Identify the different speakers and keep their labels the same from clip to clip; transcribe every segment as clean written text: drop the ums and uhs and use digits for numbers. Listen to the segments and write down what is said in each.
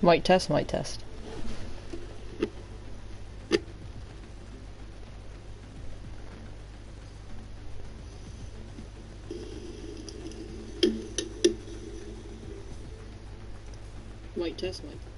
Speaker 1: Mic test, mic test. Mic test, mic test.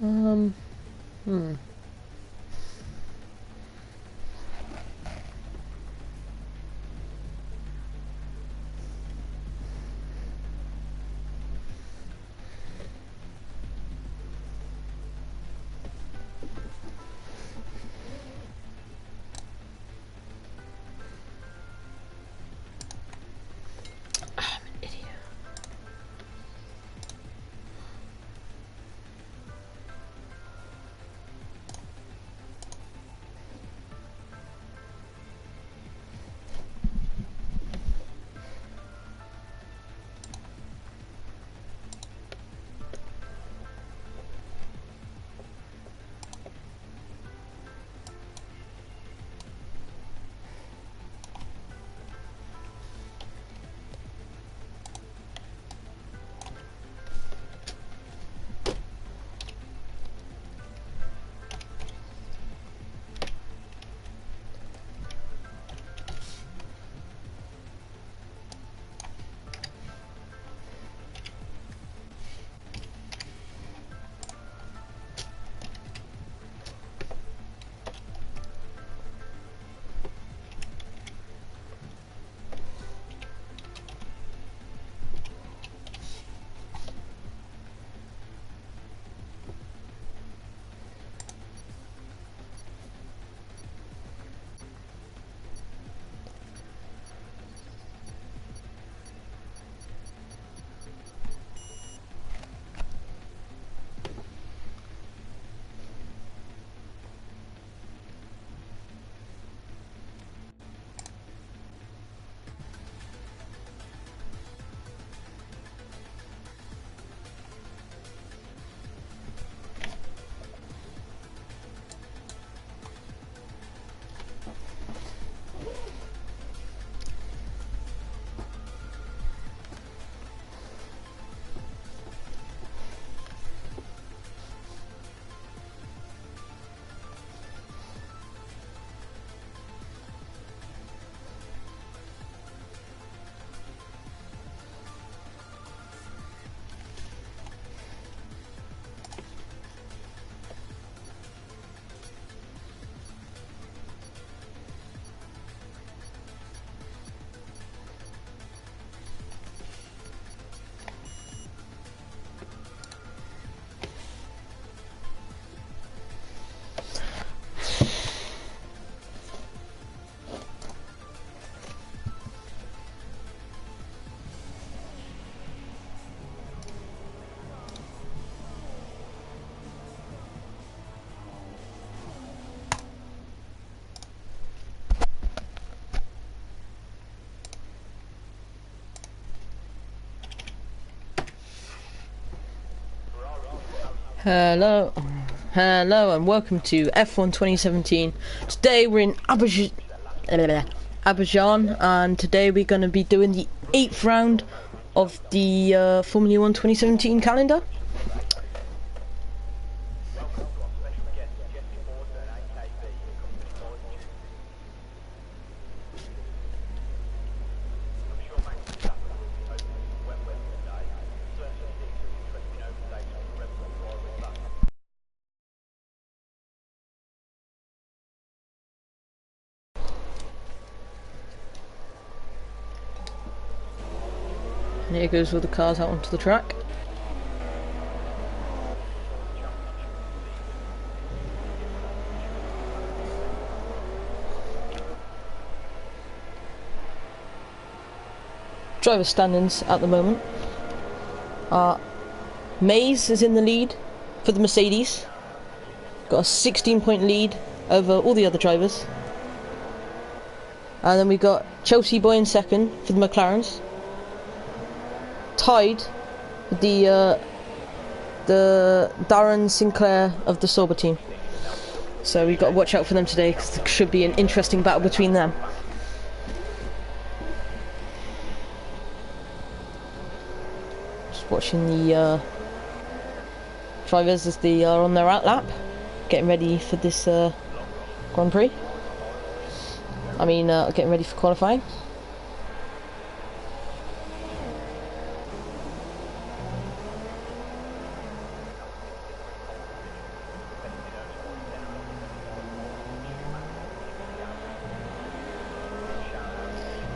Speaker 1: Um, hmm. I'm an idiot. Hello, hello, and welcome to F1 2017. Today we're in Abidjan, and today we're going to be doing the 8th round of the Formula 1 2017 calendar. And here goes all the cars out onto the track. Driver standings at the moment. Mays is in the lead for the Mercedes. Got a 16-point lead over all the other drivers. And then we got Chelsea Boy in second for the McLarens. Tied with the Darren Sinclair of the Sauber team. So we've got to watch out for them today, because there should be an interesting battle between them. Just watching the drivers as they are on their out lap, getting ready for this Grand Prix. I mean, getting ready for qualifying.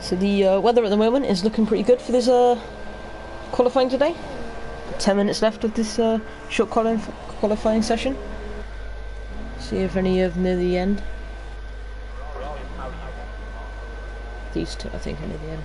Speaker 1: So the weather at the moment is looking pretty good for this qualifying today. 10 minutes left of this short qualifying session. See if any of them near the end. These two, I think, are near the end.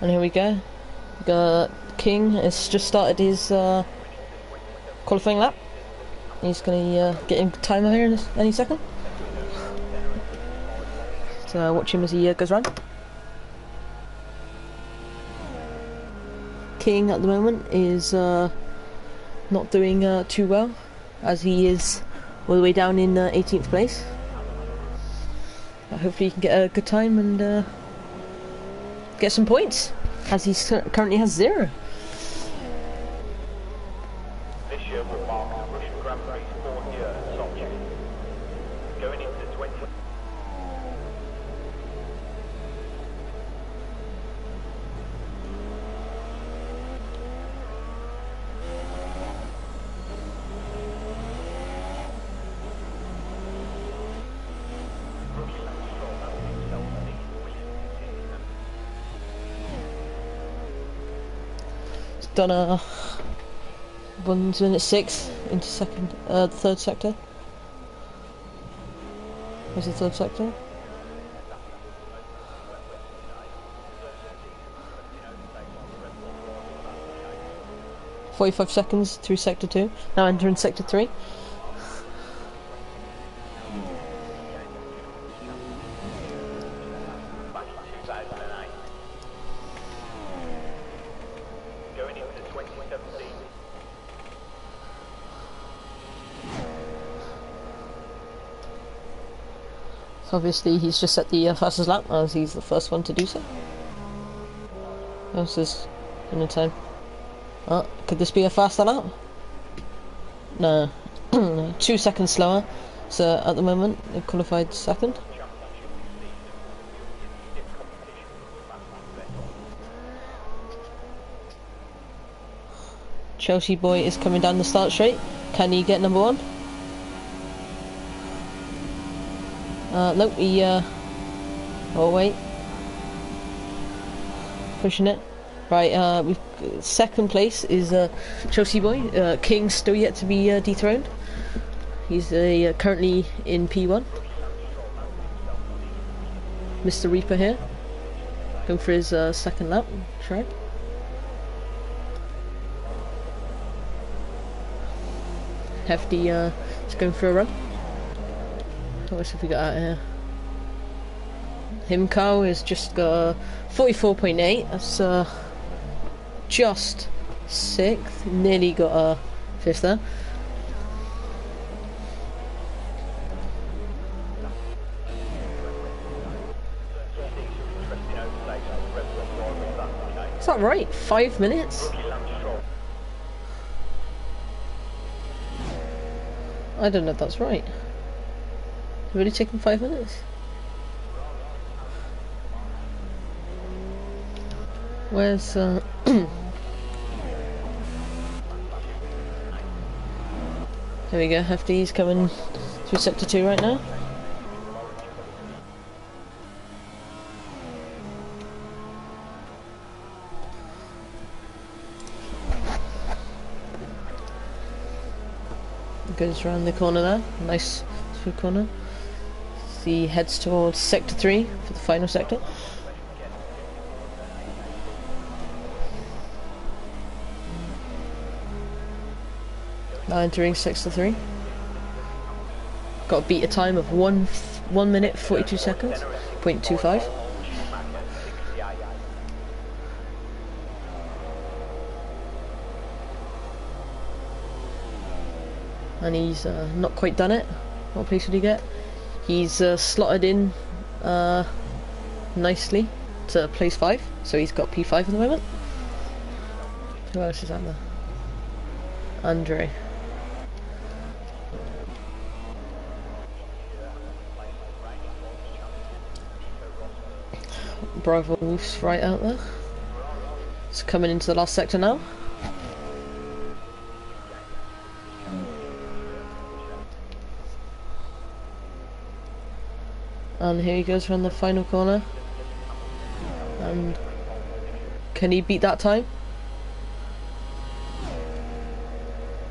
Speaker 1: And here we go. King has just started his qualifying lap. He's going to get in timer here in any second. So watch him as he goes round. King at the moment is not doing too well, as he is all the way down in 18th place. But hopefully he can get a good time and get some points, as he currently has 0.
Speaker 2: This year will mark the Russian Grand Prix 4th year at Sochi. Going into the 20...
Speaker 1: Done a 1 minute 6 into third sector. Where's the third sector? "45 seconds through sector 2. Now entering sector 3. So obviously he's just set the fastest lap, as he's the first one to do so. This is in the time. Oh, could this be a faster lap? No. 2 seconds slower. So at the moment they've qualified second. Chelsea boy is coming down the start straight. Can he get number 1? Nope, he, oh wait. Pushing it. Right, we've second place is Chelsea boy. King's still yet to be dethroned. He's currently in P1. Mr. Reaper here, going for his second lap. Try. Hefty is going for a run. What else have we got out here? Himco has just got 44.8. That's just 6th. Nearly got a 5th there. Is that right? 5 minutes? I don't know if that's right. Really taking 5 minutes? Where's Here we go, Hefty's coming through sector 2 right now. Goes around the corner there, nice through corner. He heads towards sector 3 for the final sector. Now entering sector 3. Got to beat a time of 1 minute 42 seconds, 0.25. And he's not quite done it. What place did he get? He's slotted in nicely to place 5, so he's got P5 at the moment. Who else is out there? Andre. Bravo Wolf's right out there. It's coming into the last sector now. And here he goes around the final corner. And can he beat that time?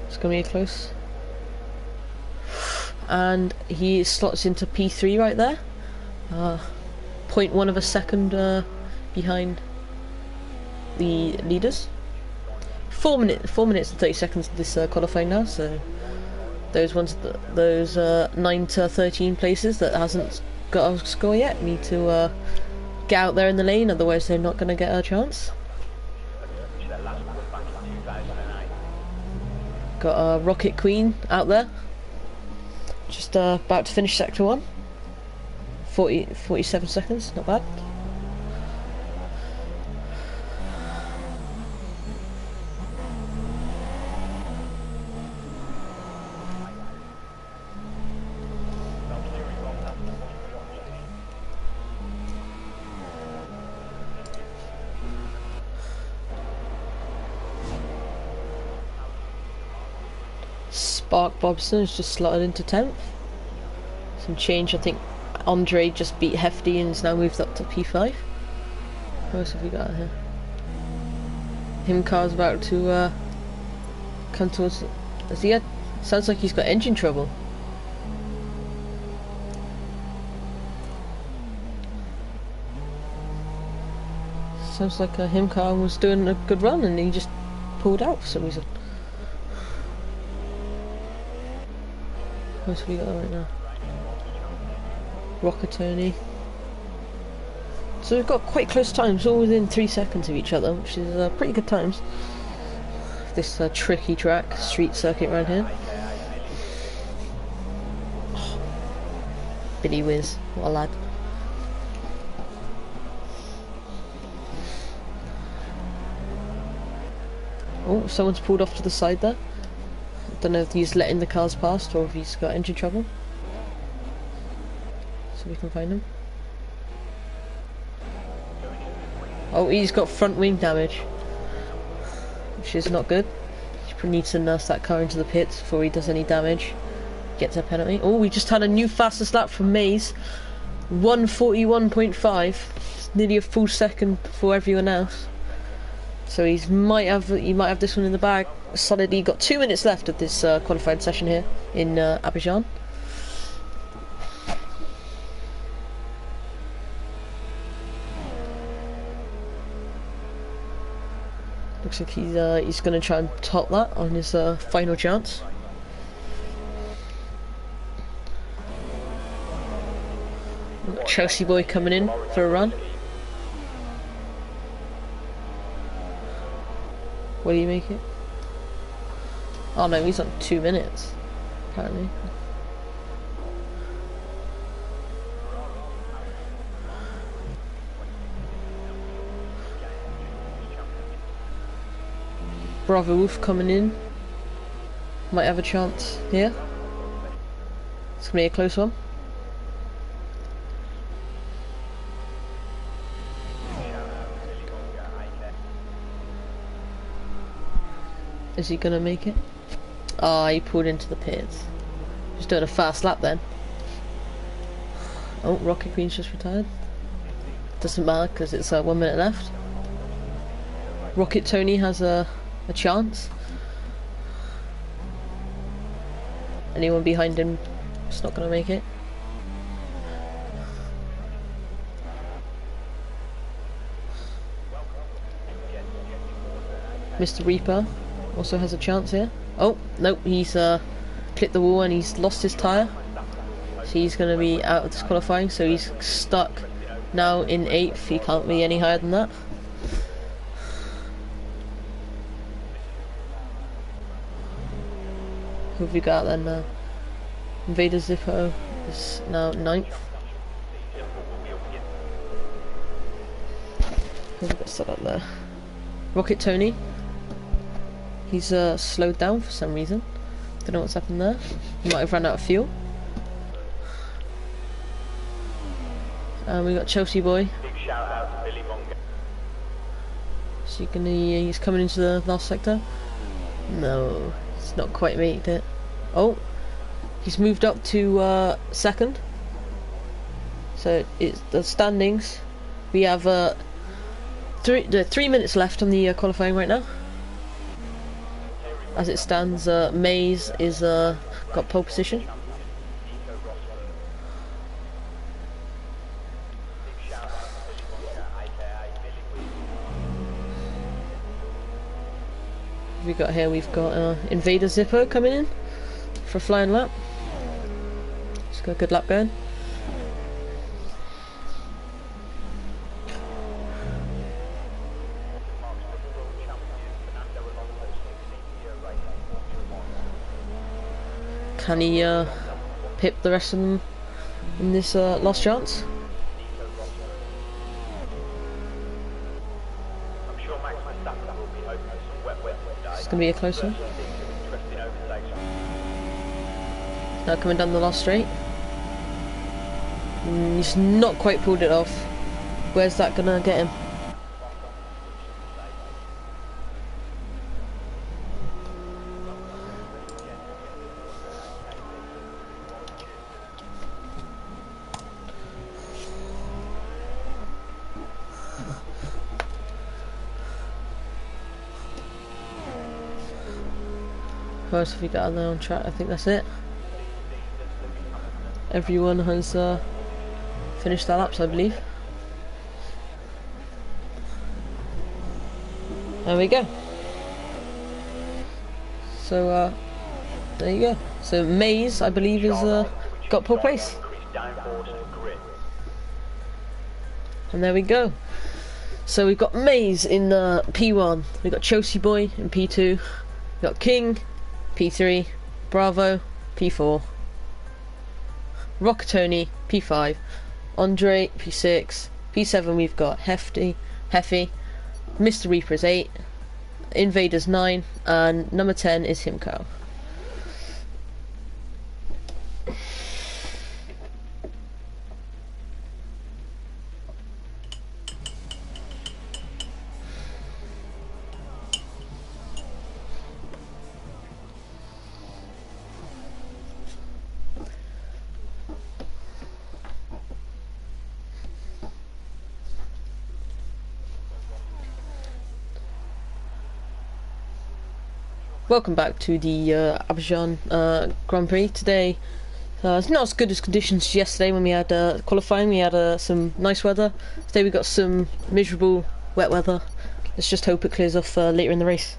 Speaker 1: It's gonna be close. And he slots into P3 right there. 0.1 of a second behind the leaders. 4 minutes and 30 seconds of this qualifying now. So those 9 to 13 places that hasn't got a score yet need to get out there in the lane, otherwise they're not going to get a chance. Got a Rocket Queen out there, just about to finish sector 1. 47 seconds, not bad. Spark Bobson has just slotted into 10th. Some change, I think Andre just beat Hefty and has now moved up to P5. What else have we got here? Himcar's about to come towards... Has he had... Sounds like he's got engine trouble. Sounds like Himcar was doing a good run and he just pulled out for some reason. What else have we got right now? Rocket Tony. So we've got quite close times, all within 3 seconds of each other, which is pretty good times. This tricky track, street circuit around here. Oh, Billy Whiz, what a lad. Oh, someone's pulled off to the side there. Don't know if he's letting the cars past or if he's got engine trouble. So we can find him. Oh, he's got front wing damage, which is not good. He needs to nurse that car into the pits before he does any damage. Gets a penalty. Oh, we just had a new fastest lap from Mays. 1:41.5. It's nearly a full second before everyone else. So he might have this one in the bag. Solidly got 2 minutes left of this qualified session here in Abidjan. Looks like he's going to try and top that on his final chance. Chelsea boy coming in for a run. What do you make it? Oh no, he's on 2 minutes, apparently. Bravo Wolf coming in. Might have a chance here. It's gonna be a close one. Is he gonna make it? Ah, he pulled into the pits. Just doing a fast lap then. Oh, Rocket Queen's just retired. Doesn't matter because it's 1 minute left. Rocket Tony has a chance. Anyone behind him is not gonna make it. Mr. Reaper also has a chance here. Oh, nope, he's clipped the wall and he's lost his tyre. So he's going to be out of this qualifying, so he's stuck now in 8th. He can't be any higher than that. Who have we got then? Invader Zippo is now 9th. Who have we got set up there? Rocket Tony. He's slowed down for some reason. Don't know what's happened there. He might have run out of fuel. And we got Chelsea boy. Is he gonna? He's coming into the last sector. No, he's not quite made it. Oh, he's moved up to second. So it's the standings. We have 3 minutes left on the qualifying right now. As it stands, Mays is got pole position. We got here. We've got Invader Zippo coming in for a flying lap. He's got a good lap going. Can he pip the rest of them in this last chance? It's going to be a close one. Now coming down the last straight. He's not quite pulled it off. Where's that going to get him? What else have we got there on track? I think that's it. Everyone has finished their laps, I believe. There we go. So there you go. So Mays, I believe, is got pole place. And there we go. So we've got Mays in P1. We've got Chelsea Boy in P2. We've got King P3, Bravo P4, Rockatoni P5, Andre P6, P7 we've got Heffy, Mr. Reaper is 8, Invaders 9, and number 10 is Himco. Welcome back to the Abidjan Grand Prix. Today, it's not as good as conditions as yesterday when we had qualifying. We had some nice weather. Today we got some miserable wet weather. Let's just hope it clears off later in the race.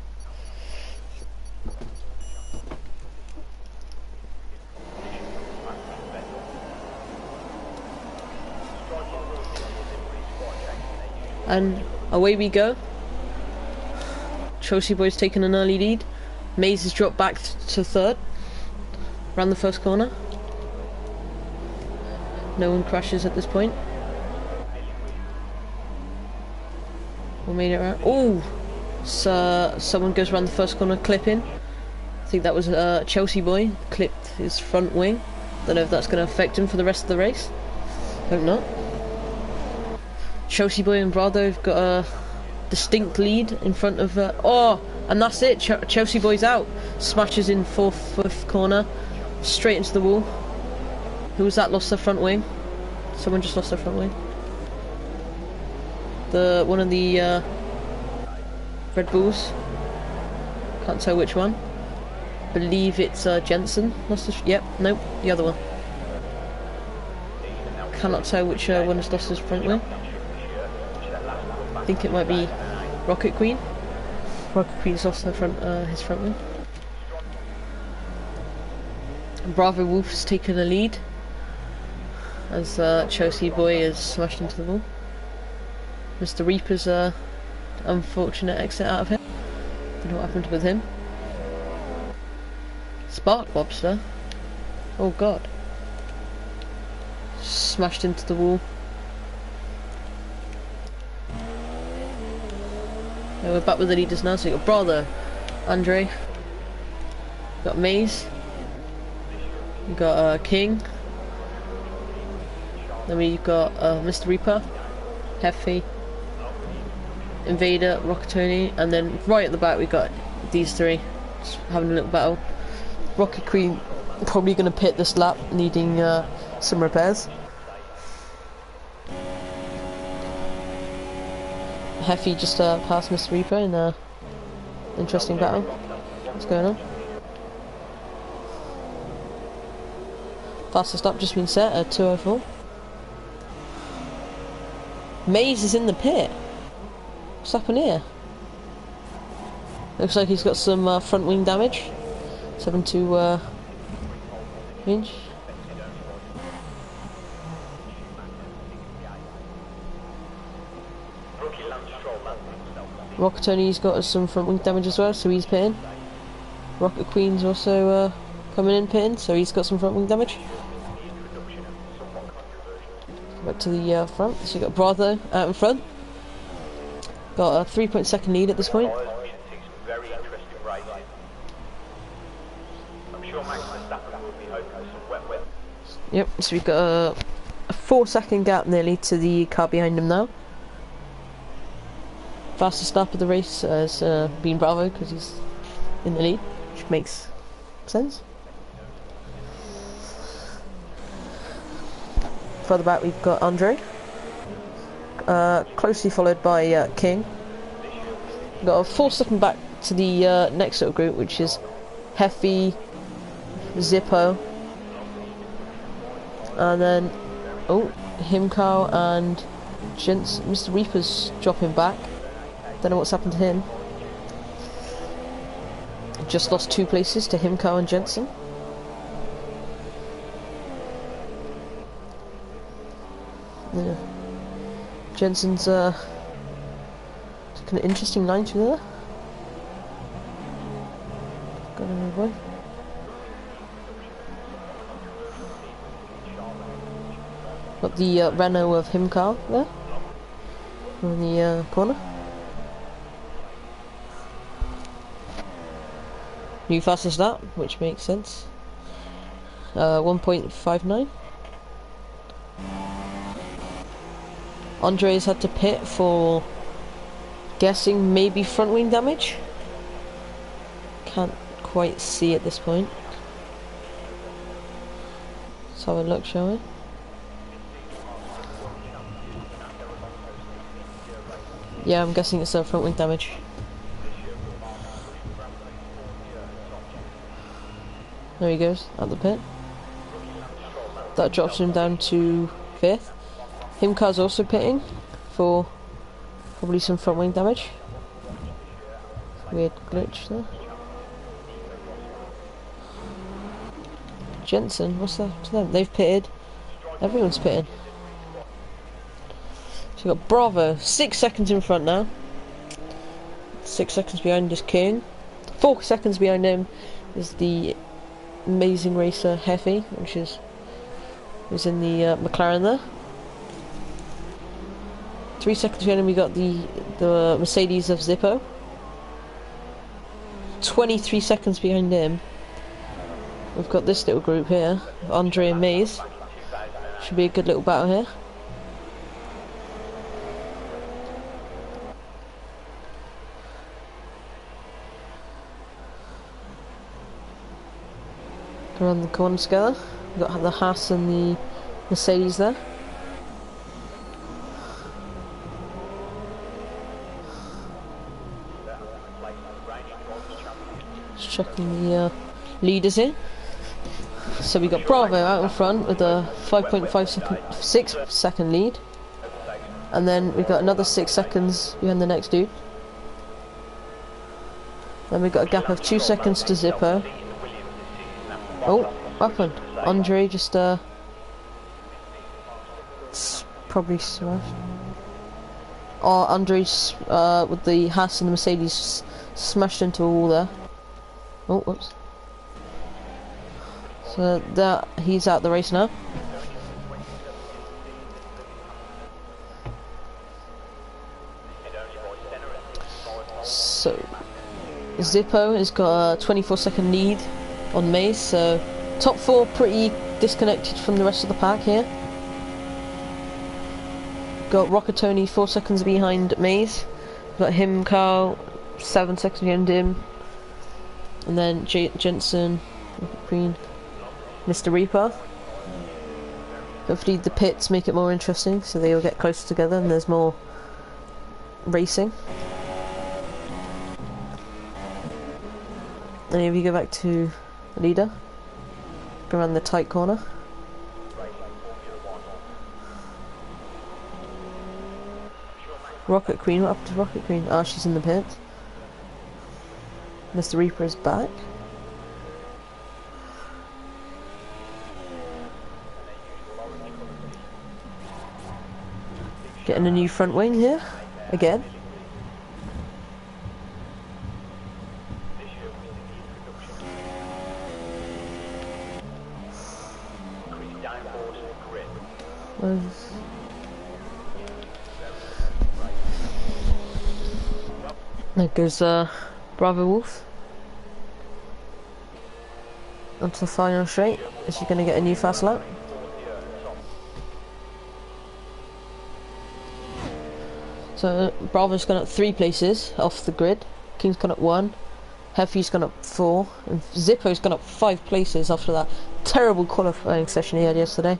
Speaker 1: And away we go. Chelsea Boy's taking an early lead. Mays has dropped back to third. Around the first corner. No one crashes at this point. We made it around. Oh! So someone goes around the first corner clipping. I think that was Chelsea Boy. Clipped his front wing. Don't know if that's going to affect him for the rest of the race. Hope not. Chelsea Boy and Bravo have got a distinct lead in front of... oh! And that's it, Chelsea Boy's out. Smashes in fifth corner, straight into the wall. Who was that lost their front wing? Someone just lost their front wing. One of the Red Bulls. Can't tell which one. Believe it's Jensen. Lost his, yep, nope, the other one. Cannot tell which one has lost his front wing. I think it might be Rocket Queen. Rocket Queen's lost her his front wing. Bravo Wolf's taken a lead as Chelsea Boy is smashed into the wall. Mr. Reaper's unfortunate exit out of here. Don't know what happened with him. Spark Lobster. Oh god. Smashed into the wall. Yeah, we're back with the leaders now, so we've got Brother, Andre, we've got Maze, we've got King, then we've got Mr. Reaper, Heffy, Invader, Rocketoni, and then right at the back we've got these three just having a little battle. Rocket Queen probably going to pit this lap, needing some repairs. Heffy just passed Mr. Reaper in a interesting battle. What's going on? Fastest lap just been set at 2:04. Maze is in the pit. What's happened here? Looks like he's got some front wing damage. 7.2 inch. Rocketoni's got some front wing damage as well, so he's pitting. Rocket Queen's also coming in pitting, so he's got some front wing damage. Back to the front, so you got Bravo out in front. Got a 3-point-second lead at this point. Yep, so we've got a 4-second gap nearly to the car behind him now. Fastest lap of the race has been Bravo because he's in the lead, which makes sense. Further back we've got Andre, closely followed by King. We've got a 4-second back to the next little group, which is Heffy, Zippo, and then Himco and Jensen. Mr. Reaper's dropping back. Don't know what's happened to him. Just lost 2 places to Himco and Jensen. Yeah. Jensen's took an interesting line through there. Got another way. Got the Renault of Himco there in the corner. New fastest lap, which makes sense. 1.59. Andre's had to pit for, guessing, maybe front wing damage. Can't quite see at this point. Let's have a look, shall we? Yeah, I'm guessing it's front wing damage. There he goes, at the pit. That drops him down to 5th. Himcar's also pitting for probably some front wing damage. Weird glitch there. Jensen, what's that to them? They've pitted. Everyone's pitting. So we've got Bravo, 6 seconds in front now. 6 seconds behind is King. 4 seconds behind him is the amazing racer Heffy, which is in the McLaren there. 3 seconds behind him we got the Mercedes of Zippo. 23 seconds behind him we've got this little group here, Andre and Maze. Should be a good little battle here. Around the corner together. We've got the Haas and the Mercedes there. Just checking the leaders here. So we got Bravo out in front with a 6 second lead. And then we've got another 6 seconds behind the next dude. Then we've got a gap of 2 seconds to Zippo. Oh, what happened? Andre just probably smashed. Oh, Andre's with the Haas and the Mercedes smashed into a wall there. Oh, whoops. So that he's out the race now. So Zippo has got a 24-second lead on Maze, so top 4 pretty disconnected from the rest of the pack here. Got Rocketoni 4 seconds behind Maze, Got him, Carl, 7 seconds behind him. And then Jensen, Queen, Mr. Reaper. Hopefully the pits make it more interesting, so they all get closer together and there's more racing. And if you go back to the leader, go around the tight corner. Rocket Queen, what happened to Rocket Queen? Oh, she's in the pits. Mr. Reaper is back. Getting a new front wing here, again. There goes Bravo Wolf onto the final straight. Is she going to get a new fast lap? So Bravo's gone up 3 places off the grid. King's gone up 1. Heffy's gone up 4. And Zippo's gone up 5 places after that terrible qualifying session he had yesterday.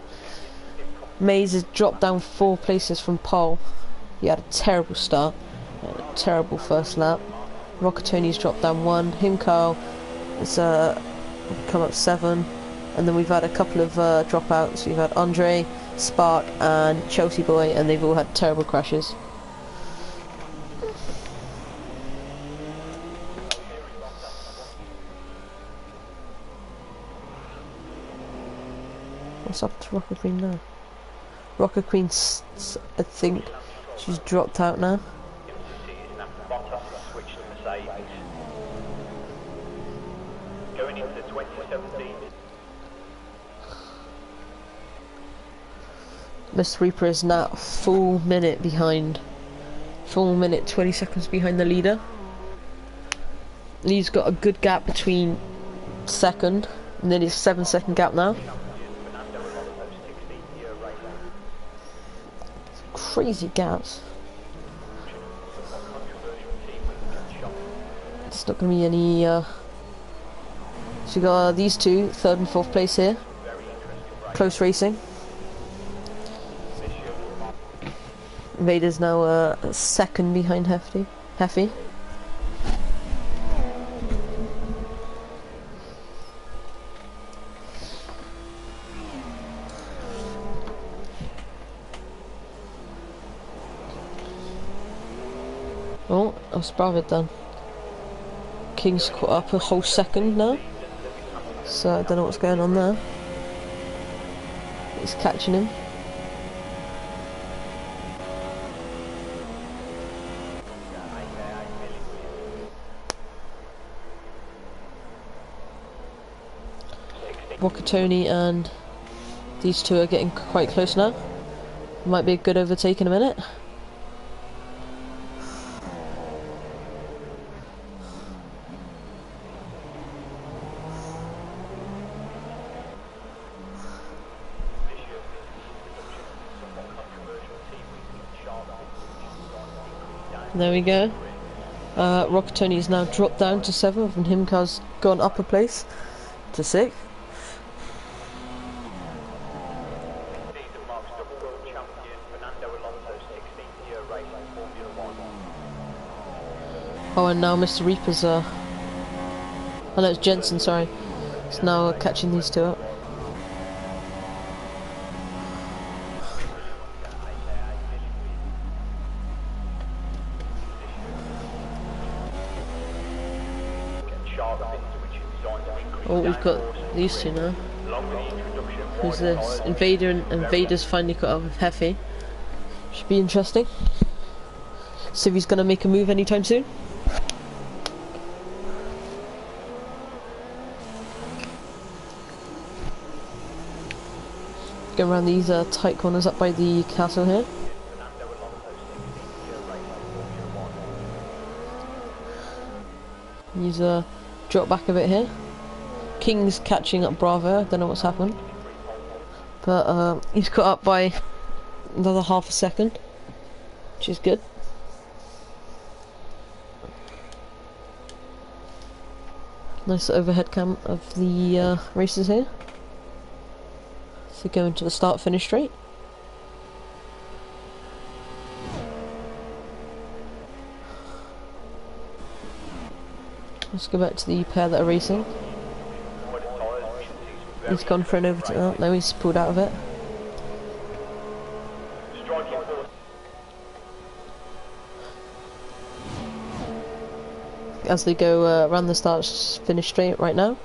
Speaker 1: Mays has dropped down 4 places from pole. He had a terrible start. A terrible first lap. Rockatoni's dropped down 1. Him, Carl, has come up 7. And then we've had a couple of dropouts. We've had Andre, Spark and Chelsea Boy, and they've all had terrible crashes. What's up to Rocket Queen now? Rocket Queen, I think she's dropped out now.
Speaker 2: Going into 2017.
Speaker 1: Miss Reaper is now a full minute behind. Full minute 20 seconds behind the leader. Lee's got a good gap between second, and then it's 7-second gap now. Crazy gaps. It's not going to be any. So we got these two, 3rd and 4th place here. Close racing. Vader's now 2nd behind Heffy. Oh, that's Bravo done. King's caught up a whole second now. So I don't know what's going on there. He's catching him. Wakatoni and these two are getting quite close now. Might be a good overtake in a minute. There we go. Rockatoni's now dropped down to 7th and Himcar's gone up a place to 6th. Oh, and now Mr. Reaper's oh no, it's Jensen, sorry. It's now catching these two up. Oh, we've got these two now. Who's this? Invader, and Vader's finally caught up with Heffy. Should be interesting. See if he's gonna make a move anytime soon. Go around these tight corners up by the castle here. He's dropped back a bit here. King's catching up Bravo, don't know what's happened. But he's caught up by another half a second, which is good. Nice overhead cam of the races here. So going to the start-finish straight. Let's go back to the pair that are racing. He's gone for an overtake. Oh, no, he's pulled out of it. As they go around the start finish straight right now.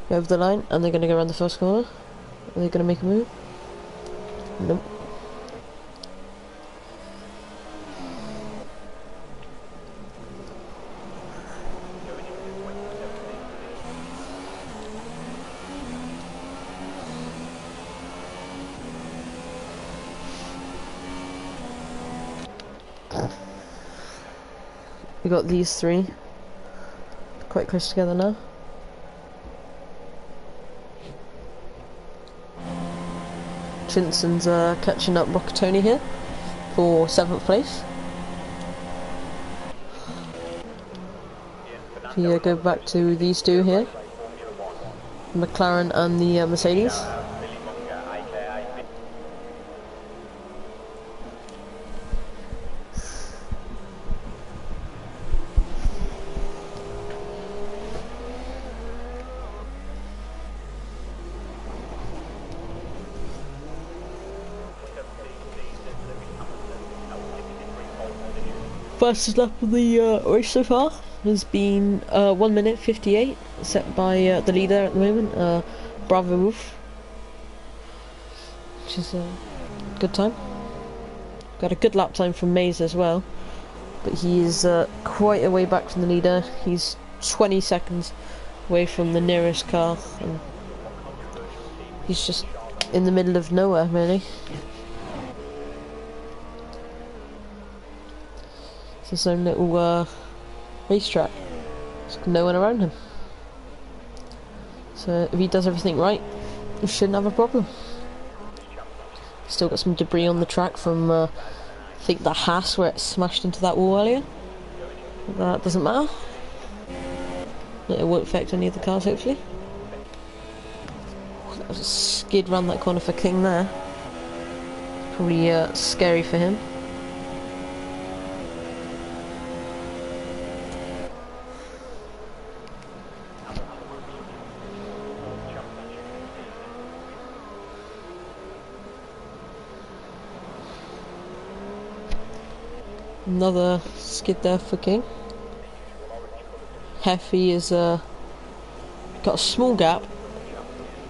Speaker 1: Go over the line, and they're going to go around the first corner. Are they going to make a move? Nope. We got these three quite close together now. Chinson's catching up Rockatoni here for 7th place. If you go back to these two here, McLaren and the Mercedes. Fastest lap of the race so far has been 1 minute 58, set by the leader at the moment, Bravo Wolf, which is a good time. Got a good lap time from Mays as well, but he is quite a way back from the leader. He's 20 seconds away from the nearest car, and he's just in the middle of nowhere, really. It's his own little racetrack. There's no one around him. So if he does everything right, he shouldn't have a problem. Still got some debris on the track from I think the Haas where it smashed into that wall earlier. That doesn't matter. It won't affect any of the cars, hopefully. That was a skid round that corner for King there. Probably scary for him. Another skid there for King. Heffy has got a small gap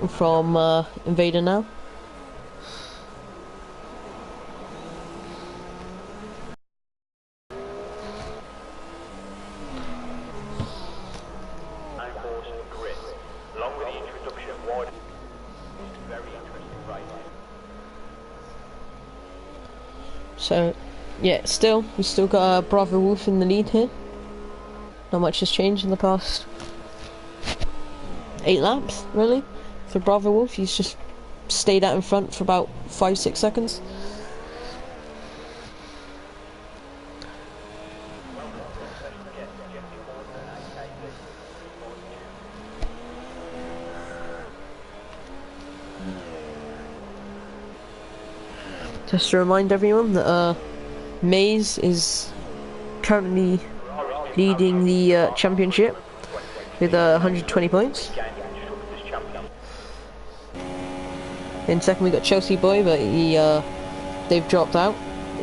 Speaker 1: from Invader now. So yeah, we've still got Bravo Wolf in the lead here. Not much has changed in the past 8 laps, really, for Bravo Wolf. He's just stayed out in front for about 5-6 seconds. Just to remind everyone that Mays is currently leading the championship with 120 points. In second we got Chelsea Boy, but they've dropped out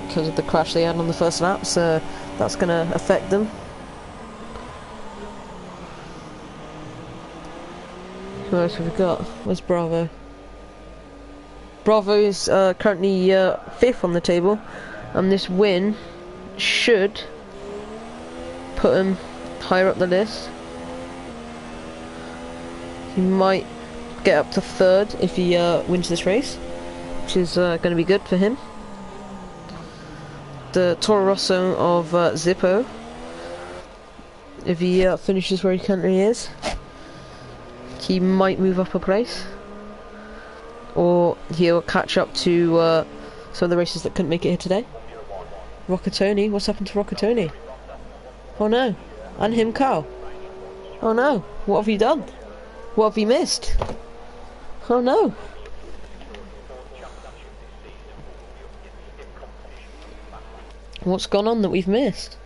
Speaker 1: because of the crash they had on the first lap, so that's going to affect them. Who else have we got? Where's Bravo? Bravo is currently 5th on the table, and this win should put him higher up the list. He might get up to 3rd if he wins this race, which is going to be good for him. The Toro Rosso of Zippo, if he finishes where he currently is, he might move up a place, or he'll catch up to some of the races that couldn't make it here today. Rockatoni, what's happened to Rockatoni? Oh no, and him, Carl. Oh no, what have you done? What have you missed? Oh no. What's gone on that we've missed?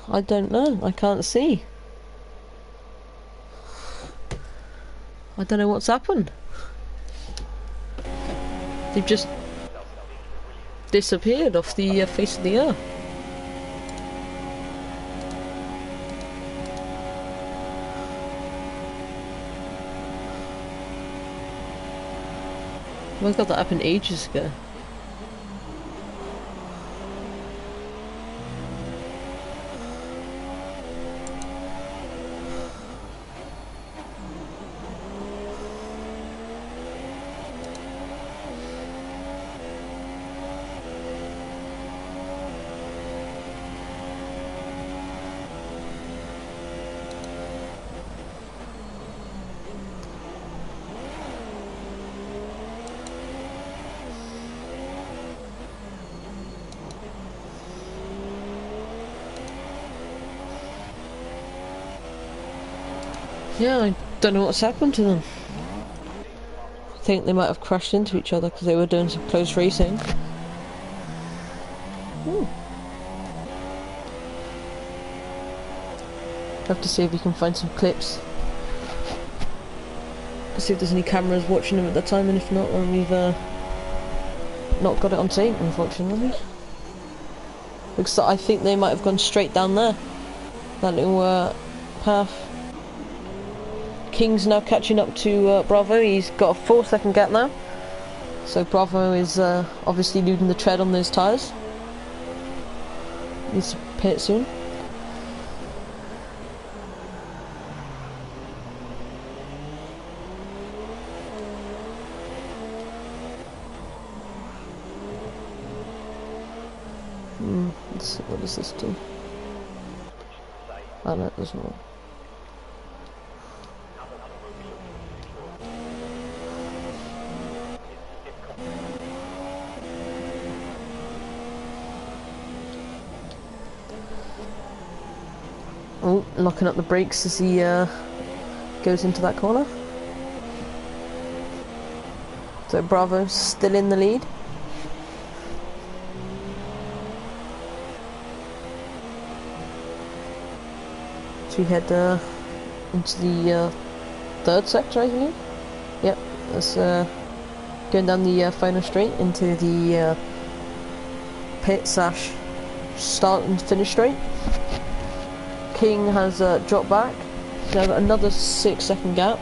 Speaker 1: I don't know, I can't see. I don't know what's happened. They've just disappeared off the face of the earth. Oh my god, that happened ages ago. Yeah, I don't know what's happened to them. I think they might have crashed into each other because they were doing some close racing. Ooh. Have to see if we can find some clips. See if there's any cameras watching them at the time, and if not, then we've not got it on tape, unfortunately. Because I think they might have gone straight down there. That little path. King's now catching up to Bravo. He's got a 4-second gap now. So Bravo is obviously losing the tread on those tyres. Needs to pit soon. Let's see, what does this do? Oh no, it doesn't work. Oh, locking up the brakes as he goes into that corner. So Bravo's still in the lead. So we head into the third sector, I believe. Yep, that's going down the final straight into the pit / start and finish straight. King has dropped back. Now got another 6-second gap.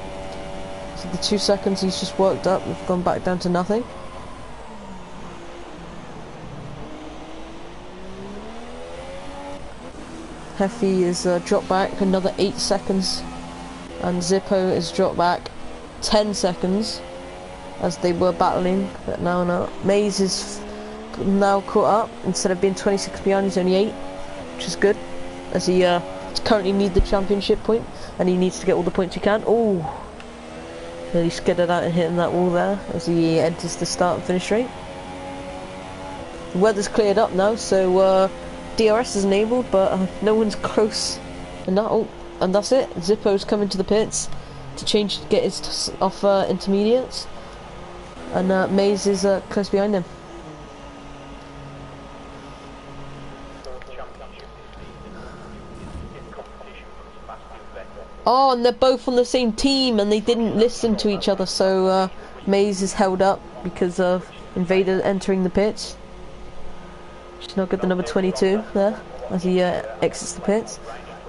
Speaker 1: So the 2 seconds he's just worked up, we've gone back down to nothing. Heffy is dropped back another 8 seconds, and Zippo is dropped back 10 seconds as they were battling, but now not. Maze is now caught up. Instead of being 20 seconds behind, he's only 8, which is good, as he currently needs the championship point, and he needs to get all the points he can. Oh, nearly skidded out and hitting that wall there as he enters the start and finish straight. The weather's cleared up now, so DRS is enabled, but no one's close. And that, oh, and that's it. Zippo's coming to the pits to get his off intermediates, and Maze is close behind him. Oh, and they're both on the same team, and they didn't listen to each other, so Maze is held up because of Invader entering the pits. She's not good, the number 22 there, as he exits the pits.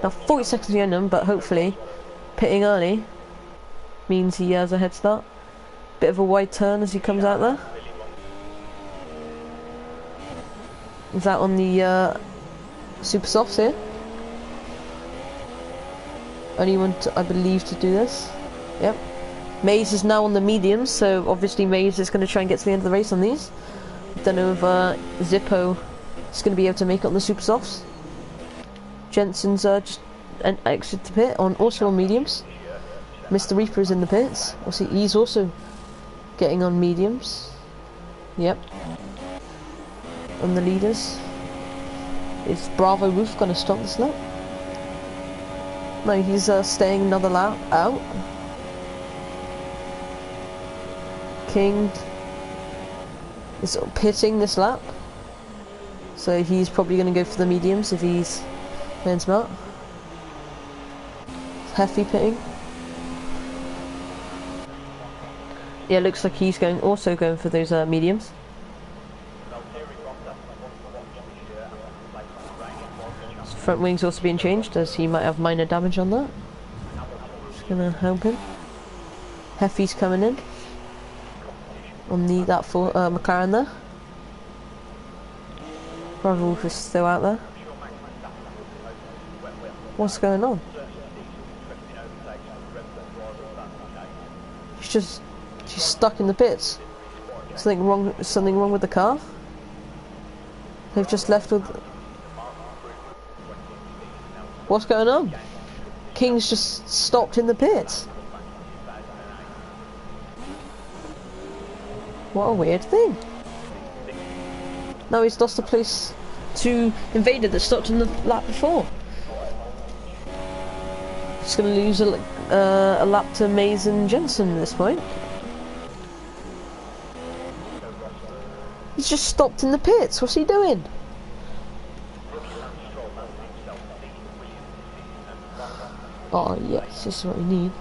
Speaker 1: Now 40 seconds behind him, but hopefully pitting early means he has a head start. Bit of a wide turn as he comes out there. Is that on the super softs here? Only one, I believe, to do this. Yep. Maze is now on the mediums, so obviously Maze is going to try and get to the end of the race on these. Don't know if Zippo is going to be able to make it on the super softs. Jensen's just an exit to pit on also on mediums. Mr. Reaper is in the pits. Obviously, he's also getting on mediums. Yep. On the leaders. Is Bravo Roof going to stop this lap? No, he's staying another lap out. King is pitting this lap, so he's probably going to go for the mediums if he's playing smart. Heffy pitting. Yeah, looks like he's also going for those mediums. His front wing's also being changed, as he might have minor damage on that. Just gonna help him. Heffy's coming in on that for McLaren there. Bravo Wolf is still out there. What's going on? She's stuck in the pits. Something wrong with the car? They've just left with... What's going on? King's just stopped in the pits. What a weird thing. Now he's lost the place to Invader that stopped in the lap before. He's going to lose a lap to Mays and Jensen at this point. He's just stopped in the pits. What's he doing? Oh yes, this is what we need.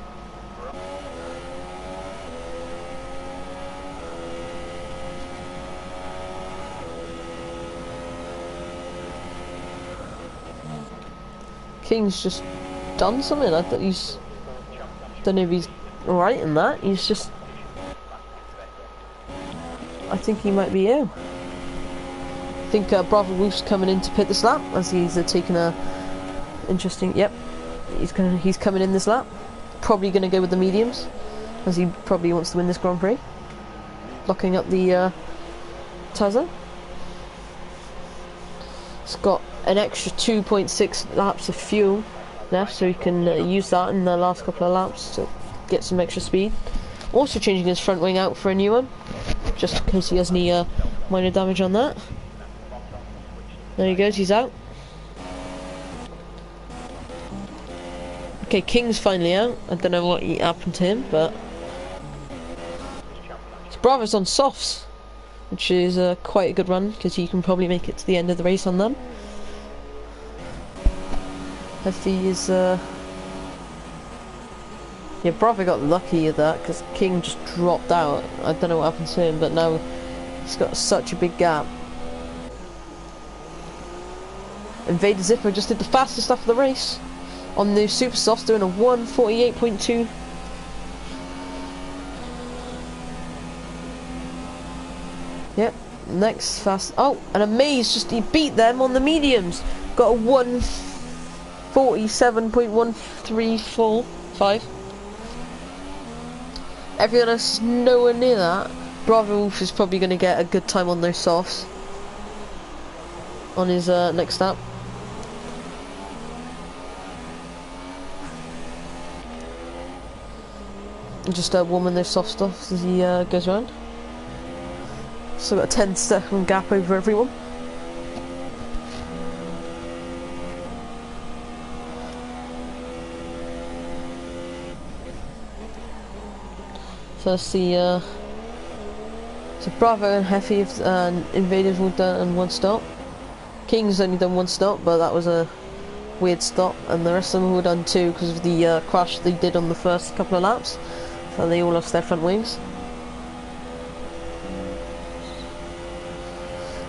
Speaker 1: King's just done something. I thought don't know if he's alright in that. He's just... I think he might be ill. I think Bravo Wolf's coming in to pit this lap, as he's taking a interesting... Yep, he's coming in this lap. Probably going to go with the mediums, as he probably wants to win this Grand Prix. Locking up the Taza. It's got an extra 2.6 laps of fuel left, so he can use that in the last couple of laps to get some extra speed. Also changing his front wing out for a new one, just in case he has any minor damage on that. There he goes, he's out. Okay, King's finally out. I don't know what happened to him, but... Bravo's on softs, which is quite a good run, because he can probably make it to the end of the race on them. Heffy is... Yeah, Bravo got lucky at that, because King just dropped out. I don't know what happened to him, but now he's got such a big gap. Invader Zippo just did the fastest lap of the race on the super softs, doing a 1:48.2. Yep, next fast. Oh, and Amaze he beat them on the mediums. Got a 1:47.1345. Everyone else is nowhere near that. Bravo Wolf is probably going to get a good time on those softs on his next lap. Just warming those soft stuff as he goes around. So got a 10-second gap over everyone. So let's see, so Bravo and Heffy and Invaders all done one stop. King's only done one stop, but that was a weird stop, and the rest of them were done two because of the crash they did on the first couple of laps. So they all lost their front wings.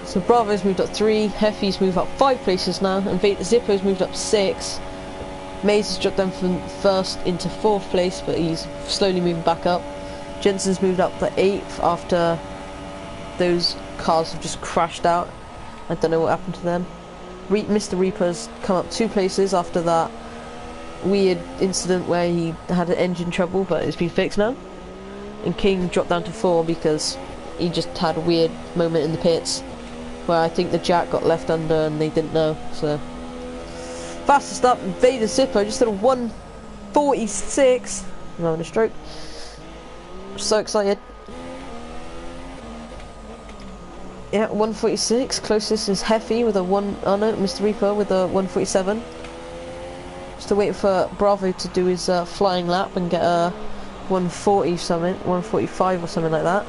Speaker 1: So Bravo's moved up 3, Heffy's moved up 5 places now, and Zippo's moved up 6. Maze has dropped down from 1st into 4th place, but he's slowly moving back up. Jensen's moved up to 8th after those cars have just crashed out. I don't know what happened to them. Mr. Reaper's come up 2 places after that weird incident where he had an engine trouble, but it's been fixed now. And King dropped down to 4 because he just had a weird moment in the pits where I think the jack got left under and they didn't know. So fastest up, Invader Zippo just did a 1:46. I'm having a stroke. I'm so excited. Yeah, 146. Closest is Heffy with a oh no, Mr. Reaper with a 147. Still waiting for Bravo to do his flying lap and get a 140 something, 145 or something like that.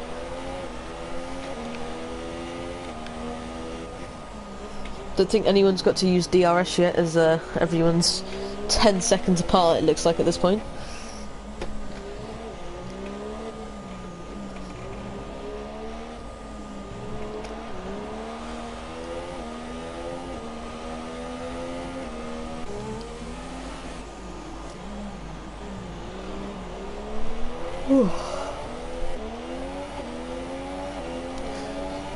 Speaker 1: Don't think anyone's got to use DRS yet, as everyone's 10 seconds apart, it looks like at this point.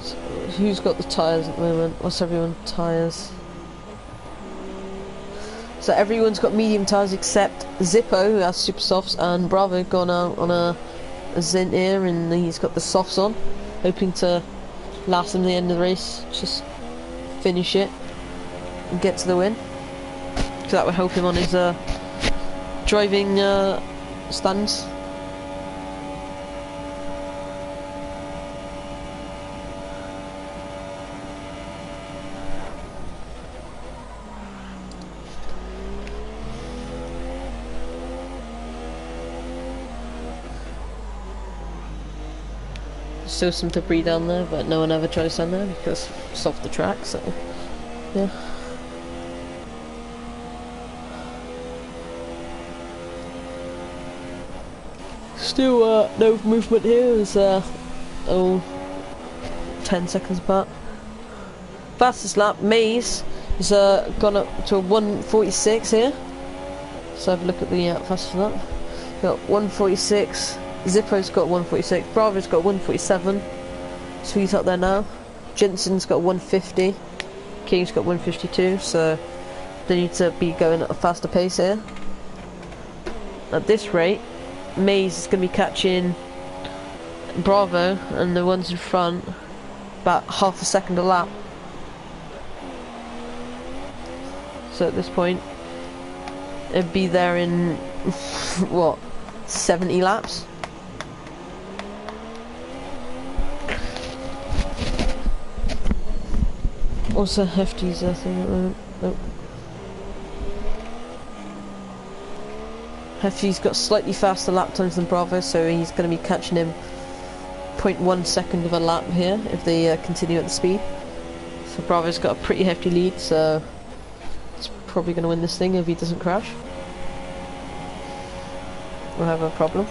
Speaker 1: So, who's got the tyres at the moment? What's everyone's tyres? So everyone's got medium tyres except Zippo, who has super softs, and Bravo gone out on a Zint here, and he's got the softs on, hoping to last him to the end of the race, just finish it and get to the win. So that would help him on his driving stands. Still some debris down there, but no one ever tries down there because it's off the track, so yeah. Still no movement here, it's 10 seconds apart. Fastest lap, Maze has gone up to a 146 here. So have a look at the fastest lap. Got 146. Zippo's got 146, Bravo's got 147, so he's up there now. Jensen's got 150, King's got 152, so they need to be going at a faster pace here. At this rate, Maze is going to be catching Bravo and the ones in front about half a second a lap. So at this point, it'd be there in, what, 70 laps? Also Hefty's thing at the moment. Nope. Hefty's got slightly faster lap times than Bravo, so he's going to be catching him 0.1 second of a lap here if they continue at the speed. So Bravo's got a pretty hefty lead, so he's probably going to win this thing if he doesn't crash. We'll have a problem.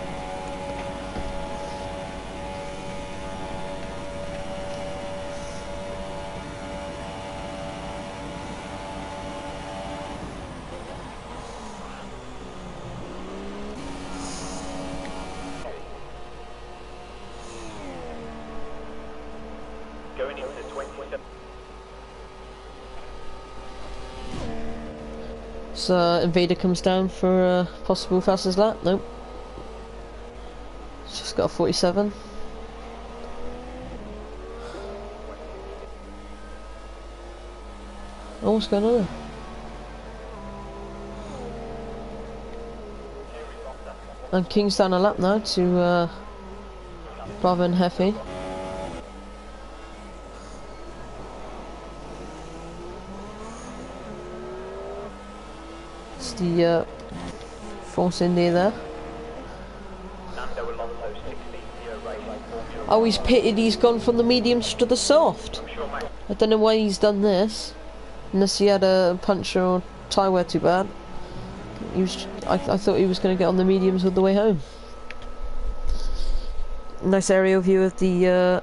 Speaker 2: Going into 27.
Speaker 1: So Invader comes down for a possible fastest lap. Nope. It's just got a 47. Oh, what's going on there? And King's down a lap now to Bravo and Heffy. It's the Force India there. Oh, he's pitted, he's gone from the mediums to the soft. I don't know why he's done this. Unless he had a puncture or tyre wear too bad. He was, I thought he was going to get on the mediums all the way home. Nice aerial view of the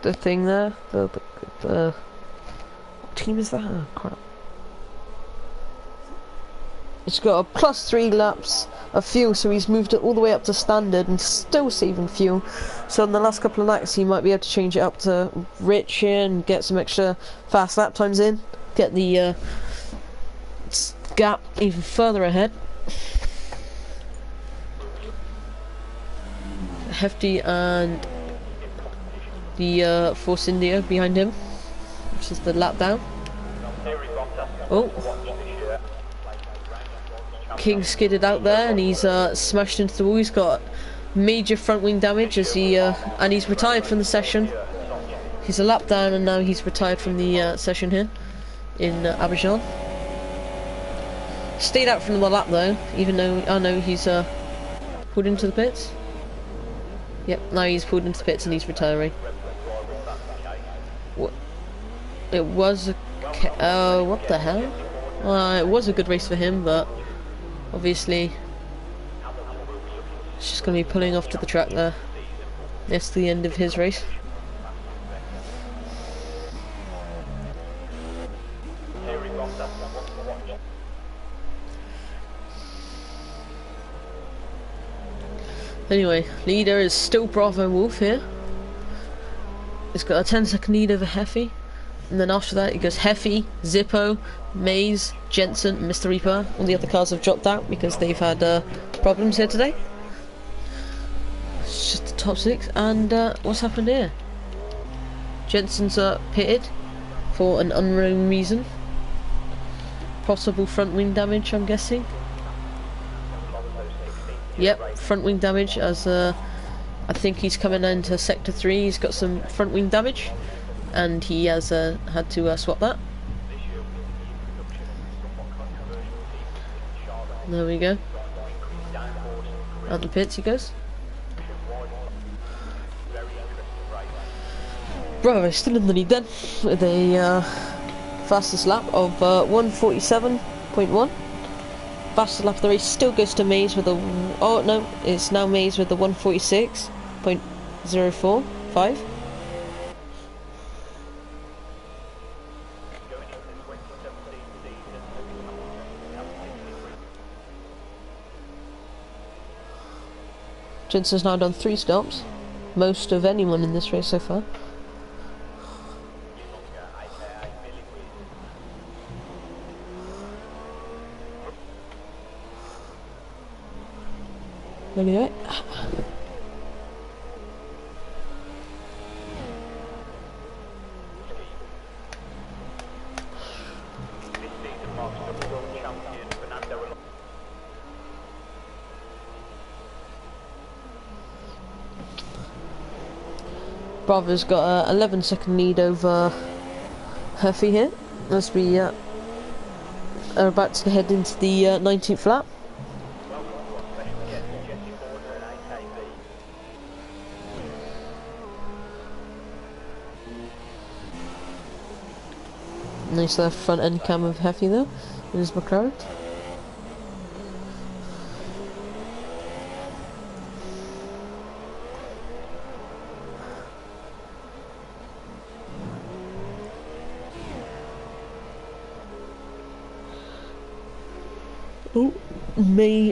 Speaker 1: thing there. The what team is that? Oh, crap. It's got a +3 laps of fuel, so he's moved it all the way up to standard and still saving fuel. So in the last couple of laps he might be able to change it up to rich here and get some extra fast lap times in. Get the gap even further ahead. Hefty and the Force India behind him, which is the lap down. Oh, King skidded out there and he's smashed into the wall. He's got major front wing damage as he and he's retired from the session. he's a lap down, and now he's retired from the session here in Abidjan. Stayed out from the lap though, even though I know he's pulled into the pits. Yep, now he's pulled into the pits and he's retiring. What? It was a... what the hell? It was a good race for him, but obviously it's just going to be pulling off to the track there. That's the end of his race. Anyway, leader is still Bravo Wolf here. He's got a 10-second lead over Heffy. And then after that, it goes Heffy, Zippo, Maze, Jensen, and Mr. Reaper. All the other cars have dropped out because they've had problems here today. It's just the top 6. And what's happened here? Jensen's pitted for an unknown reason. Possible front wing damage, I'm guessing. Yep, front wing damage, as I think he's coming into sector 3. He's got some front wing damage, and he has had to swap that. There we go. Out the pits he goes. Bravo still in the lead then, with a fastest lap of 1:47.1. Fastest lap of the race still goes to Maze with a... oh no, it's now Maze with the 1:46.045. Jensen's now done 3 stops, most of anyone in this race so far. Look at it. Bravo's got a 11-second lead over Heffy here, as we are about to head into the 19th lap. Nice front end cam of Heffy though, in his McLaren.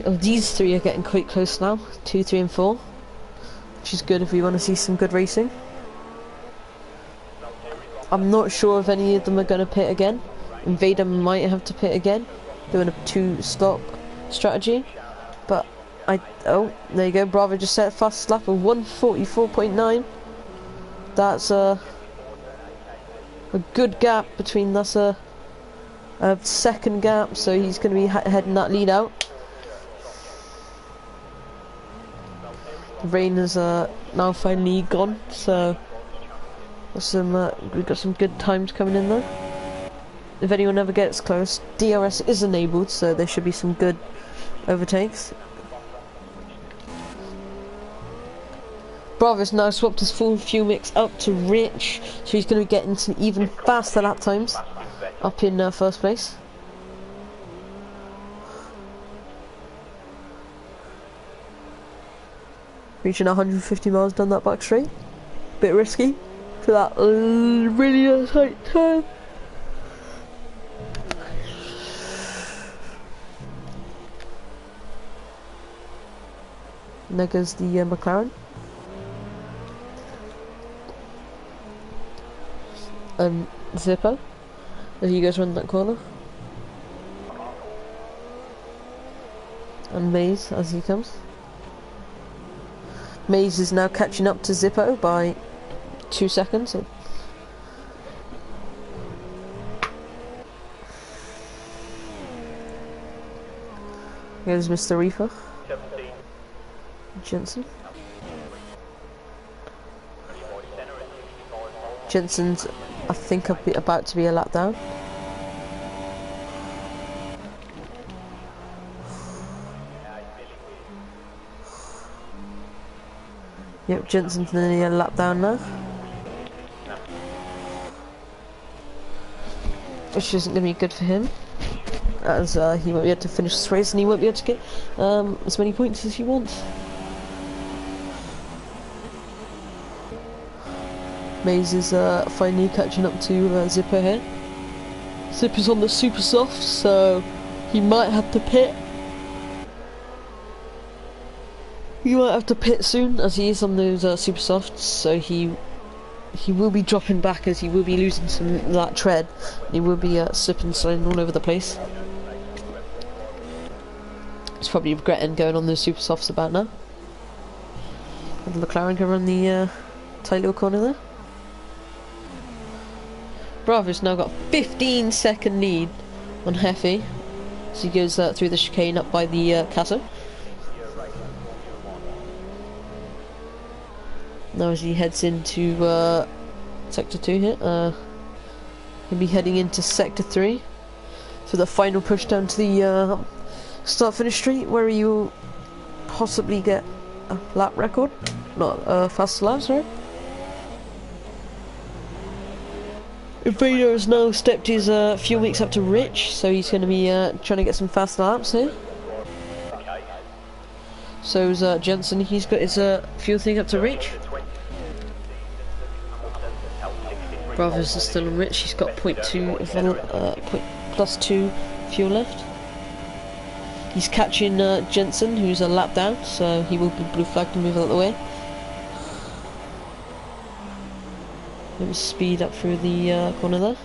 Speaker 1: Oh, these 3 are getting quite close now, 2, 3 and 4, which is good if we want to see some good racing. I'm not sure if any of them are going to pit again. Invader might have to pit again, doing a 2-stop strategy. But oh, there you go. Bravo just set fastest lap of 1:44.9. That's a good gap between. That's a second gap, so he's going to be heading that lead out. The rain is now finally gone, so. We've got some good times coming in though. If anyone ever gets close, DRS is enabled, so there should be some good overtakes. Bravo's now swapped his full fuel mix up to rich, so he's going to be getting some even faster lap times up in first place. Reaching 150 miles down that back straight. Bit risky. For that really tight turn. And there goes the McLaren. And Zippo, as he goes around that corner. And Maze as he comes. Maze is now catching up to Zippo by 2 seconds. Here's Mr. Reaper. Jensen. Jensen's, I think, about to be a lap down. Yep, Jensen's nearly a lap down now. Which isn't going to be good for him, as he won't be able to finish this race and he won't be able to get as many points as he wants. Maze is finally catching up to Zipper here. Zipper's on the super soft, so he might have to pit. He might have to pit soon, as he is on those super softs, so he will be dropping back, as he will be losing some of that tread. He will be slipping, sliding all over the place. He's probably regretting going on those super softs about now. And the McLaren can run the tight little corner there. Bravo's now got 15-second lead on Heffy, as he goes through the chicane up by the castle. Now as he heads into Sector 2 here, he'll be heading into Sector 3 for the final push down to the start-finish straight, where you'll possibly get a lap record, not a fast lap, sorry. Vader has now stepped his few weeks up to Rich, so he's going to be trying to get some fast laps here. So's Jensen, he's got his fuel thing up to Rich. Brothers is still on Rich, he's got +2 fuel left. He's catching Jensen, who's a lap down, so he will be blue flagged and move out of the way. Let me speed up through the corner there.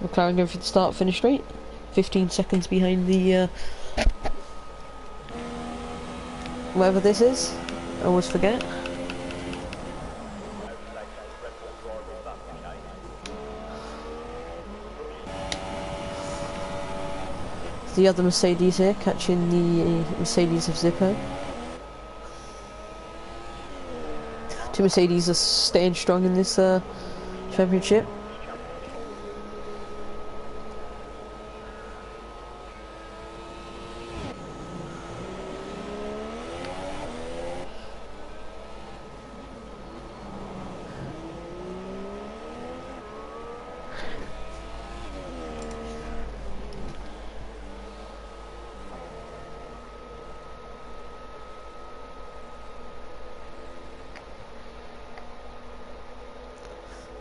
Speaker 1: McLaren going for the start-finish straight. 15 seconds behind the whatever this is. I always forget. The other Mercedes here, catching the Mercedes of Zippo. Two Mercedes are staying strong in this championship.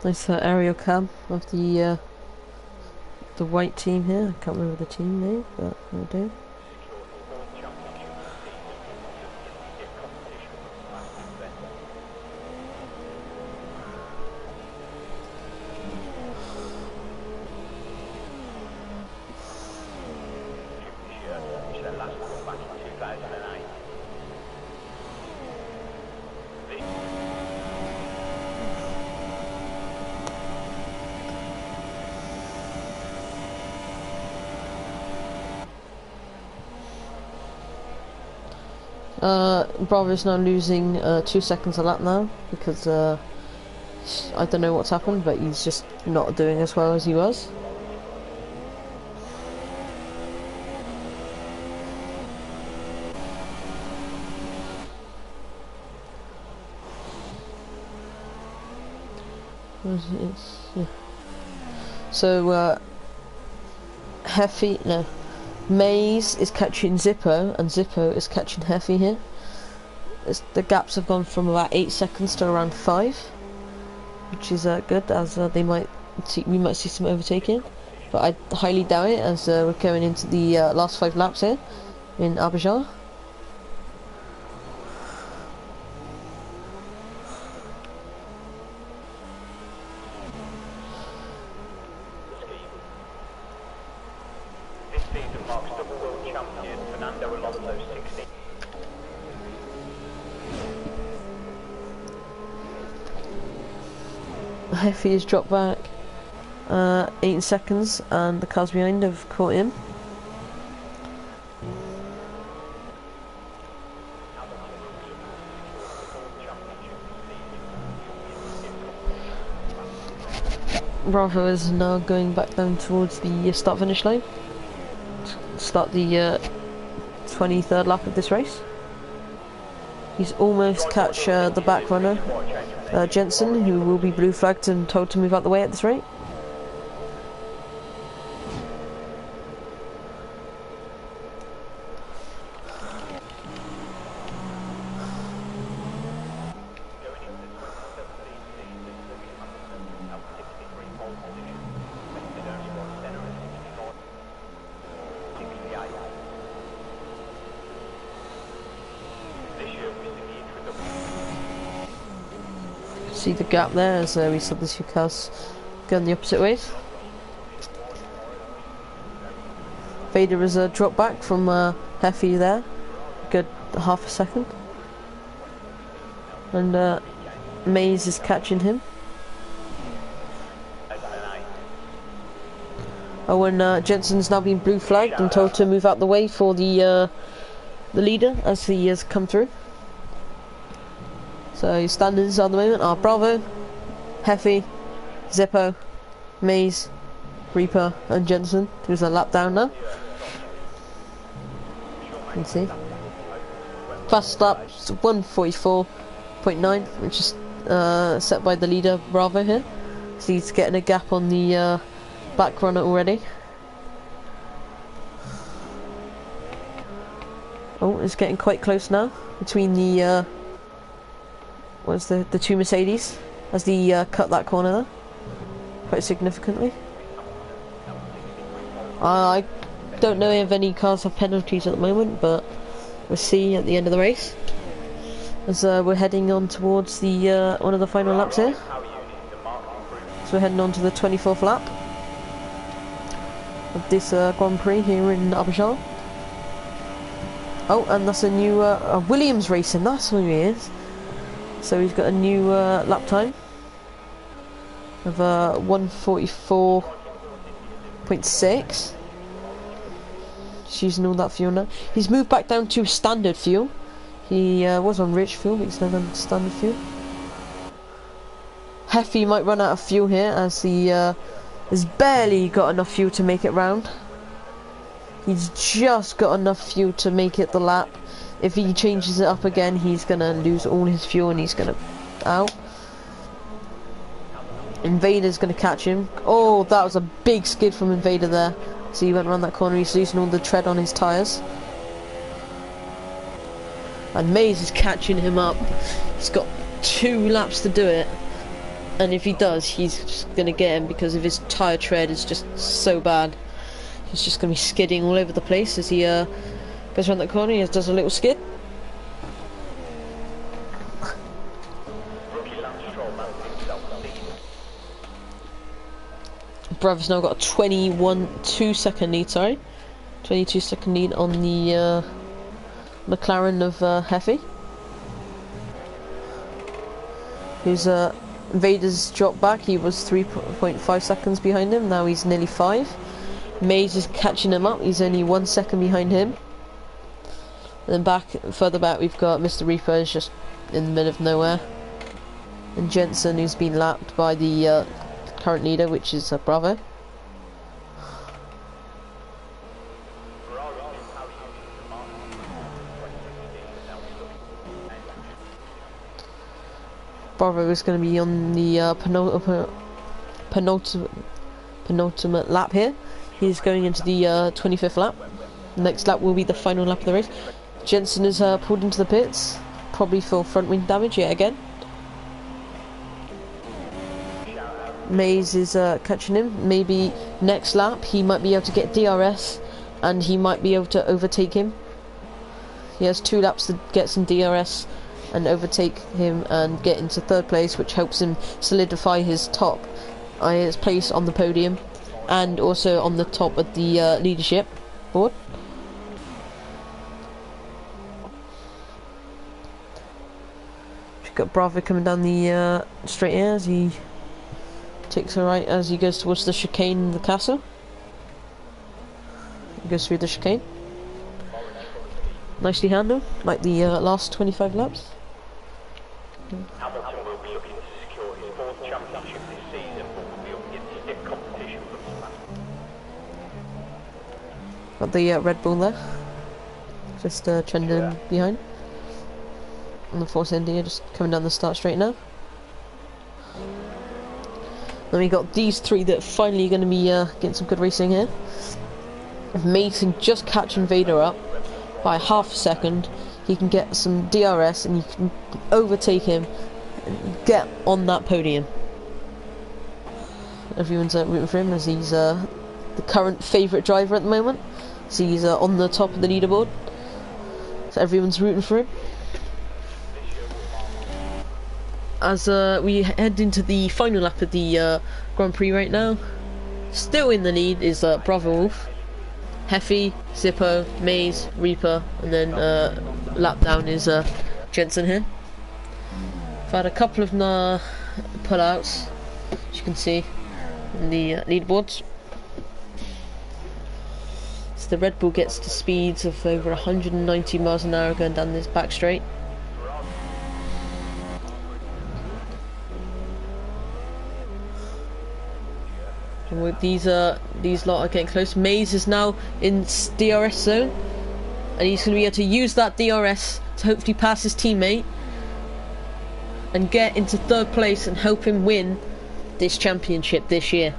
Speaker 1: Nice aerial cam of the white team here. I can't remember the team name, but I do. Bravo's now losing 2 seconds a lap now, because I don't know what's happened, but he's just not doing as well as he was. Yeah. So Maze is catching Zippo, and Zippo is catching Heffy here. The gaps have gone from about 8 seconds to around 5, which is good, as we might see some overtaking, but I highly doubt it, as we're going into the last 5 laps here in Abuja. Heffy has dropped back 8 seconds, and the cars behind have caught him. Bravo is now going back down towards the start-finish line. Start the 23rd lap of this race. He's almost catch the back runner, Jensen, who will be blue flagged and told to move out the way at this rate. See the gap there as we saw the two cars going the opposite ways. Vader is a drop back from Heffy there, good half a second, and Mays is catching him. Oh, and Jensen's now been blue flagged and told to move out the way for the leader as he has come through. So his standards at the moment are Bravo, Heffy, Zippo, Mays, Reaper and Jensen, who's a lap down now. You can see. Fast lap 1:44.9, which is set by the leader Bravo here. So he's getting a gap on the back runner already. Oh, it's getting quite close now between the the two Mercedes as they cut that corner there quite significantly. I don't know if any cars have penalties at the moment, but we'll see at the end of the race as we're heading on towards the one of the final laps here. So we're heading on to the 24th lap of this Grand Prix here in Abuja. Oh, and that's a new Williams Racing, that's who he is. So he's got a new lap time of 1:44.6. Just using all that fuel now. He's moved back down to standard fuel. He was on rich fuel, but he's now on standard fuel. Heffy might run out of fuel here as he has barely got enough fuel to make it round. He's just got enough fuel to make it the lap. If he changes it up again, he's gonna lose all his fuel and he's gonna out. Invader's gonna catch him. Oh, that was a big skid from Invader there. So he went around that corner. He's losing all the tread on his tyres. And Mays is catching him up. He's got 2 laps to do it. And if he does, he's just gonna get him because of his tyre tread is just so bad. He's just gonna be skidding all over the place as he goes around that corner. He does a little skid. Bravo's now got a 22 second lead, sorry. 22 second lead on the McLaren of Heffy. Who's Vader's dropped back. He was 3.5 seconds behind him, now he's nearly 5. Mays is catching him up, he's only 1 second behind him. And then further back we've got Mr. Reaper, is just in the middle of nowhere. And Jensen, who's been lapped by the current leader, which is Bravo. Bravo is going to be on the penultimate lap here. He's going into the 25th lap. Next lap will be the final lap of the race. Jensen is pulled into the pits, probably for front wing damage yet again. Mays is catching him. Maybe next lap he might be able to get DRS and he might be able to overtake him. He has 2 laps to get some DRS and overtake him and get into 3rd place, which helps him solidify his his place on the podium and also on the top of the leadership board. We've got Bravo coming down the straight here as he takes a right as he goes towards the chicane in the castle. He goes through the chicane. Nicely handled, like the last 25 laps.
Speaker 2: Hamilton will be looking to secure his 4th championship this season, but will be up against
Speaker 1: Got the Red Bull there, just trending behind. And the Force India just coming down the start straight now. Then we got these three that are finally going to be getting some good racing here. If Mason just catching Vader up by half a second, he can get some DRS and you can overtake him and get on that podium. Everyone's rooting for him as he's the current favourite driver at the moment. So he's on the top of the leaderboard. So everyone's rooting for him. As we head into the final lap of the Grand Prix right now, still in the lead is Bravo Wolf, Heffy, Zippo, Maze, Reaper, and then lap down is Jensen here. I've had a couple of pullouts, as you can see in the leaderboards. So the Red Bull gets to speeds of over 190 miles an hour going down this back straight. And with these lot are getting close. Maze is now in DRS zone, and he's going to be able to use that DRS to hopefully pass his teammate and get into third place and help him win this championship this year.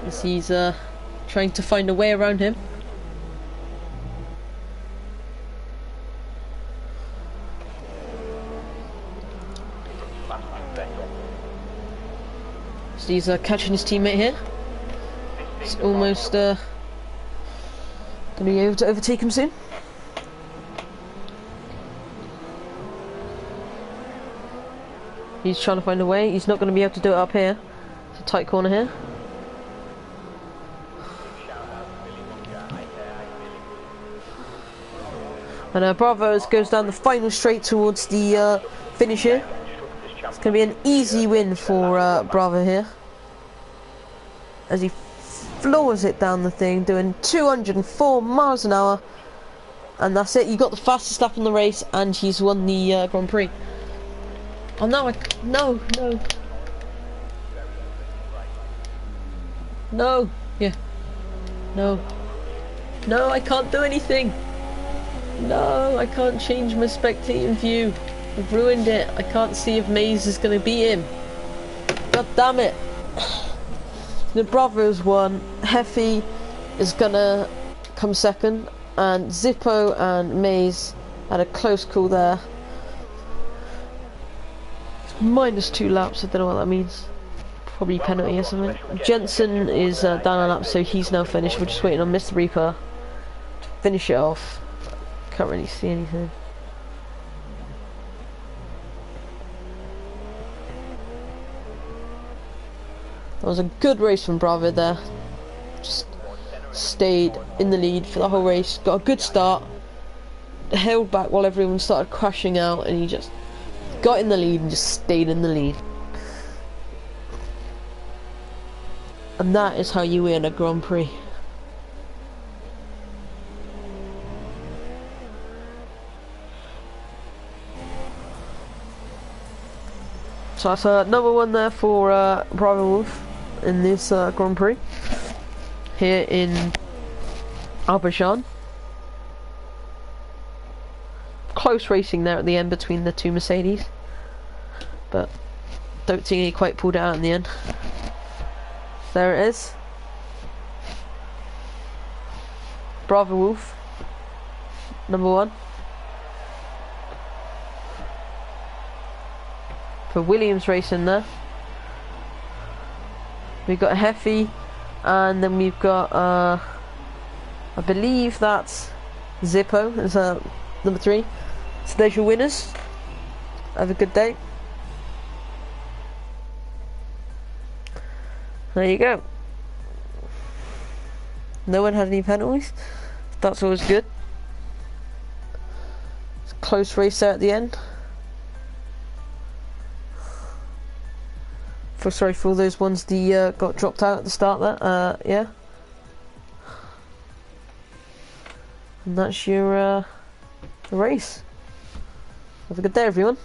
Speaker 1: As he's trying to find a way around him. So he's catching his teammate here. He's almost going to be able to overtake him soon. He's trying to find a way. He's not going to be able to do it up here. It's a tight corner here. And Bravo goes down the final straight towards the finish here. It's going to be an easy win for Bravo here, as he floors it down the thing, doing 204 miles an hour, and that's it. You got the fastest lap in the race, and he's won the Grand Prix. Oh no! No! Yeah. No! I can't do anything. No, I can't change my spectating view. I've ruined it. I can't see if Maze is going to beat him. God damn it. The Bravos won. Heffy is going to come second. And Zippo and Maze had a close call there. It's -2 laps. I don't know what that means. Probably penalty or something. Jensen is down a lap, so he's now finished. We're just waiting on Mr. Reaper to finish it off. Can't really see anything. That was a good race from Bravo there. Just stayed in the lead for the whole race. Got a good start. Held back while everyone started crashing out, and he just got in the lead and just stayed in the lead. And that is how you win a Grand Prix. So that's number one there for Bravo Wolf in this Grand Prix here in Azerbaijan. Close racing there at the end between the two Mercedes, but don't think he quite pulled it out in the end. There it is. Bravo Wolf, number one. For Williams Racing there. We've got Heffy, and then we've got I believe that's Zippo as number 3. So there's your winners. Have a good day. There you go. No one had any penalties. That's always good. It's a close race there at the end. Sorry for all those ones that got dropped out at the start there. Yeah. And that's your race. Have a good day, everyone.